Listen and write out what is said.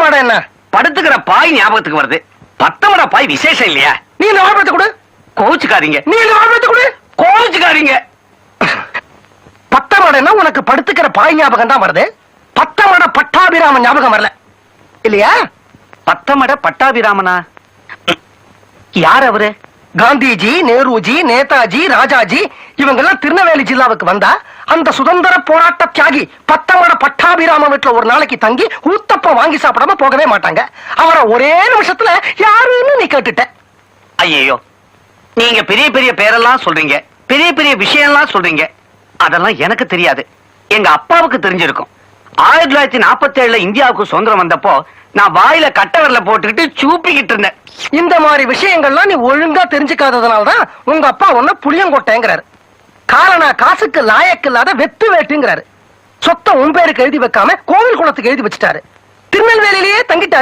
மாடம் என்ன? படுத்துக்கிற பாய் ஞாபகத்துக்கு வருது. பத்தமட பாய் விசேஷம் இல்லையா? நீ இந்த வாழைப்பழத்தை கொடு. கோவிச்சுக்காதீங்க. நீ இந்த வாழைப்பழத்தை கொடு. கோவிச்சுக்காதீங்க. பத்தமடன்னா உனக்கு படுத்துக்கிற பாய் ஞாபகம் தான் வருது. பத்தமட பட்டாபிராமன் ஞாபகம் வரல இல்லையா? பத்தமட பட்டாபிராமனா? யார் அவரு? காந்திஜி, நேருஜி, நேதாஜி, ராஜாஜி இவங்க எல்லாம் திருநெல்வேலி ஜில்லாவுக்கு வந்தா அந்த சுதந்திர போராட்ட தியாகி பத்தமட பட்டாபிராமன் வீட்டுல ஒரு நாளைக்கு தங்கி ஊத்தப்பம் வாங்கி சாப்பிடாம போகவே மாட்டாங்க. அவரை ஒரே நிமிஷத்துல யாருன்னு நீ கேட்டுட்ட. ஐயோ, நீங்க பெரிய பெரிய பேரெல்லாம் சொல்றீங்க, பெரிய பெரிய விஷயம்லாம் சொல்றீங்க. அதெல்லாம் எனக்கு தெரியாது. எங்க அப்பாவுக்கு தெரிஞ்சிருக்கும். 1947 இந்தியாவுக்கு சுதந்திரம் வந்தப்போ நான் வாயில கட்ட விரல போட்டுக்கிட்டு சூப்பிக்கிட்டு இருந்தேன். இந்த மாதிரி விஷயங்கள்லாம் நீ ஒழுங்கா தெரிஞ்சுக்காததுனாலதான் உங்க அப்பா உன்ன புளியங்கொட்டைங்கிறாரு. காரணா காசுக்கு லாயக்கு இல்லாத வெத்து வேட்டுங்கிறாரு. சொத்த உன் பேருக்கு எழுதி வைக்காம கோவில் குளத்துக்கு எழுதி வச்சுட்டாரு. திருநெல்வேலியிலேயே தங்கிட்ட.